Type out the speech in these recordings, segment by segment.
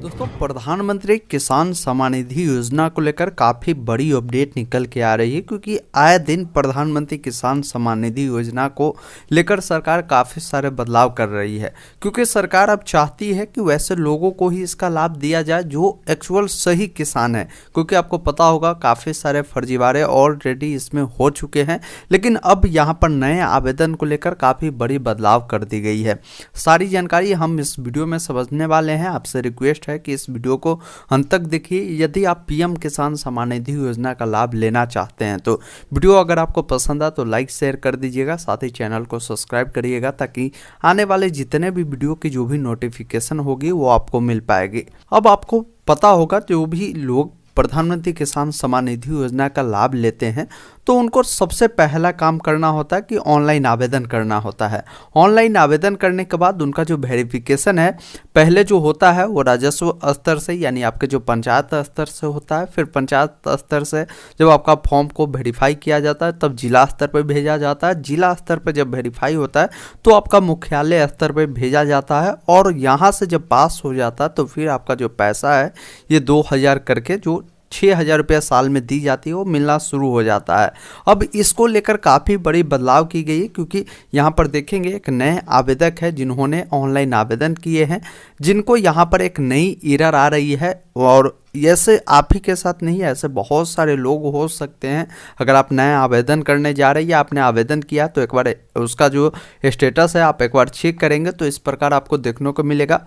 दोस्तों, प्रधानमंत्री किसान सम्मान निधि योजना को लेकर काफ़ी बड़ी अपडेट निकल के आ रही है, क्योंकि आए दिन प्रधानमंत्री किसान सम्मान निधि योजना को लेकर सरकार काफ़ी सारे बदलाव कर रही है। क्योंकि सरकार अब चाहती है कि वैसे लोगों को ही इसका लाभ दिया जाए जो एक्चुअल सही किसान है। क्योंकि आपको पता होगा काफ़ी सारे फर्जीवाड़े ऑलरेडी इसमें हो चुके हैं, लेकिन अब यहाँ पर नए आवेदन को लेकर काफ़ी बड़ी बदलाव कर दी गई है। सारी जानकारी हम इस वीडियो में समझने वाले हैं। आपसे रिक्वेस्ट है कि इस वीडियो को अंत तक देखिए यदि आप पीएम किसान सम्मान निधि योजना का लाभ लेना चाहते हैं। तो वीडियो अगर आपको पसंद आए तो लाइक शेयर कर दीजिएगा, साथ ही चैनल को सब्सक्राइब करिएगा ताकि आने वाले जितने भी वीडियो की जो भी नोटिफिकेशन होगी वो आपको मिल पाएगी। अब आपको पता होगा जो भी लोग प्रधानमंत्री किसान सम्मान निधि योजना का लाभ लेते हैं तो उनको सबसे पहला काम करना होता है कि ऑनलाइन आवेदन करना होता है। ऑनलाइन आवेदन करने के बाद उनका जो वेरिफिकेशन है पहले जो होता है वो राजस्व स्तर से, यानी आपके जो पंचायत स्तर से होता है। फिर पंचायत स्तर से जब आपका फॉर्म को वेरीफाई किया जाता है तब जिला स्तर पर भेजा जाता है। जिला स्तर पर जब वेरीफाई होता है तो आपका मुख्यालय स्तर पर भेजा जाता है, और यहाँ से जब पास हो जाता है तो फिर आपका जो पैसा है ये 2000 करके जो 6000 रुपया साल में दी जाती है वो मिलना शुरू हो जाता है। अब इसको लेकर काफ़ी बड़ी बदलाव की गई है, क्योंकि यहाँ पर देखेंगे एक नए आवेदक है जिन्होंने ऑनलाइन आवेदन किए हैं, जिनको यहाँ पर एक नई एरर आ रही है। और ऐसे आप ही के साथ नहीं, ऐसे बहुत सारे लोग हो सकते हैं। अगर आप नया आवेदन करने जा रहे हैं या आपने आवेदन किया तो एक बार उसका जो स्टेटस है आप एक बार चेक करेंगे तो इस प्रकार आपको देखने को मिलेगा।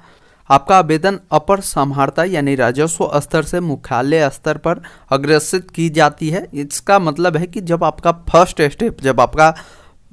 आपका आवेदन अपर समाहर्ता यानी राजस्व स्तर से मुख्यालय स्तर पर अग्रेसित की जाती है। इसका मतलब है कि जब आपका फर्स्ट स्टेप, जब आपका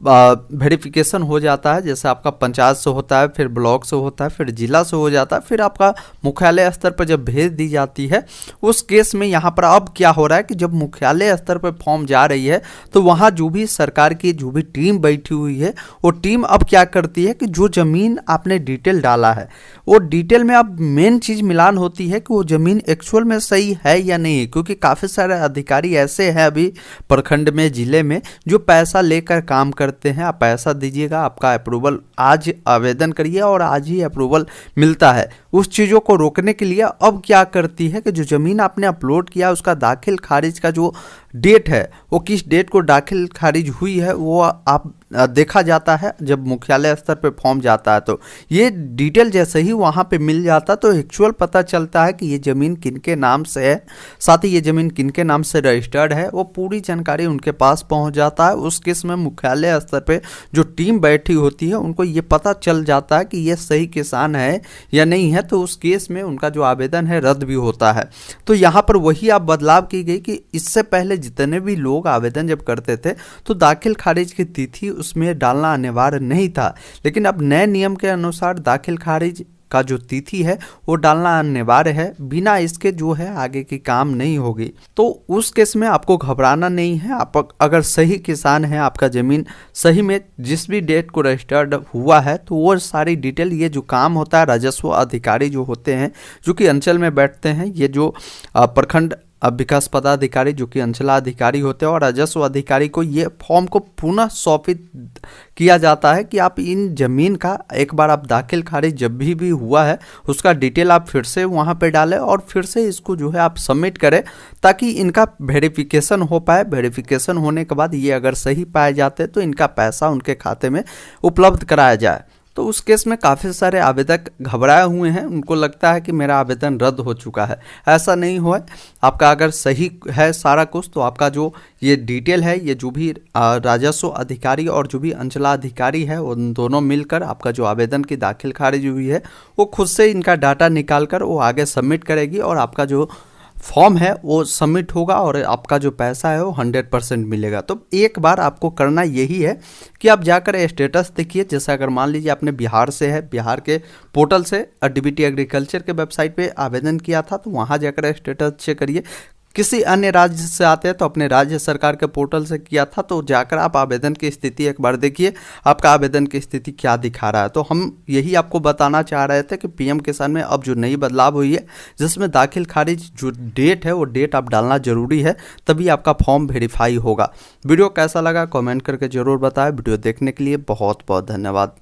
वेरिफिकेशन हो जाता है, जैसे आपका पंचायत से होता है, फिर ब्लॉक से होता है, फिर जिला से हो जाता है, फिर आपका मुख्यालय स्तर पर जब भेज दी जाती है, उस केस में यहाँ पर अब क्या हो रहा है कि जब मुख्यालय स्तर पर फॉर्म जा रही है तो वहाँ जो भी सरकार की जो भी टीम बैठी हुई है वो टीम अब क्या करती है कि जो ज़मीन आपने डिटेल डाला है वो डिटेल में अब मेन चीज़ मिलान होती है कि वो ज़मीन एक्चुअल में सही है या नहीं। क्योंकि काफ़ी सारे अधिकारी ऐसे हैं अभी प्रखंड में, ज़िले में, जो पैसा लेकर काम करते हैं। आप पैसा दीजिएगा, आपका अप्रूवल आज आवेदन करिए और आज ही अप्रूवल मिलता है। उस चीज़ों को रोकने के लिए अब क्या करती है कि जो ज़मीन आपने अपलोड किया उसका दाखिल खारिज का जो डेट है वो किस डेट को दाखिल खारिज हुई है वो आप देखा जाता है जब मुख्यालय स्तर पे फॉर्म जाता है। तो ये डिटेल जैसे ही वहाँ पे मिल जाता तो एक्चुअल पता चलता है कि ये ज़मीन किनके नाम से है, साथ ही ये ज़मीन किनके नाम से रजिस्टर्ड है, वो पूरी जानकारी उनके पास पहुँच जाता है। उस केस में मुख्यालय स्तर पे जो टीम बैठी होती है उनको ये पता चल जाता है कि ये सही किसान है या नहीं है, तो उस केस में उनका जो आवेदन है रद्द भी होता है। तो यहाँ पर वही आप बदलाव की गई कि इससे पहले जितने भी लोग आवेदन जब करते थे तो दाखिल खारिज की तिथि उसमें डालना अनिवार्य नहीं था, लेकिन अब नए नियम के अनुसार दाखिल खारिज का जो तिथि है वो डालना अनिवार्य है। बिना इसके जो है आगे की काम नहीं होगी। तो उस केस में आपको घबराना नहीं है। आप अगर सही किसान है, आपका ज़मीन सही में जिस भी डेट को रजिस्टर्ड हुआ है तो वो सारी डिटेल, ये जो काम होता है राजस्व अधिकारी जो होते हैं जो कि अंचल में बैठते हैं, ये जो प्रखंड विकास पदाधिकारी जो कि अंचलाधिकारी होते हैं और राजस्व अधिकारी को ये फॉर्म को पुनः सौंपित किया जाता है कि आप इन ज़मीन का एक बार आप दाखिल खारिज जब भी हुआ है उसका डिटेल आप फिर से वहाँ पे डालें और फिर से इसको जो है आप सबमिट करें ताकि इनका वेरिफिकेशन हो पाए। वेरिफिकेशन होने के बाद ये अगर सही पाए जाते तो इनका पैसा उनके खाते में उपलब्ध कराया जाए। तो उस केस में काफ़ी सारे आवेदक घबराए हुए हैं, उनको लगता है कि मेरा आवेदन रद्द हो चुका है। ऐसा नहीं हुआ है। आपका अगर सही है सारा कुछ तो आपका जो ये डिटेल है, ये जो भी राजस्व अधिकारी और जो भी अंचलाधिकारी है उन दोनों मिलकर आपका जो आवेदन की दाखिल खारिज हुई है वो खुद से इनका डाटा निकाल कर वो आगे सबमिट करेगी और आपका जो फॉर्म है वो सबमिट होगा और आपका जो पैसा है वो 100% मिलेगा। तो एक बार आपको करना यही है कि आप जाकर स्टेटस देखिए। जैसे अगर मान लीजिए आपने बिहार से है, बिहार के पोर्टल से डीबीटी एग्रीकल्चर के वेबसाइट पे आवेदन किया था तो वहाँ जाकर स्टेटस चेक करिए। किसी अन्य राज्य से आते हैं तो अपने राज्य सरकार के पोर्टल से किया था तो जाकर आप आवेदन की स्थिति एक बार देखिए, आपका आवेदन की स्थिति क्या दिखा रहा है। तो हम यही आपको बताना चाह रहे थे कि पीएम किसान में अब जो नई बदलाव हुई है जिसमें दाखिल खारिज जो डेट है वो डेट आप डालना जरूरी है, तभी आपका फॉर्म वेरीफाई होगा। वीडियो कैसा लगा कमेंट करके ज़रूर बताएं। वीडियो देखने के लिए बहुत बहुत धन्यवाद।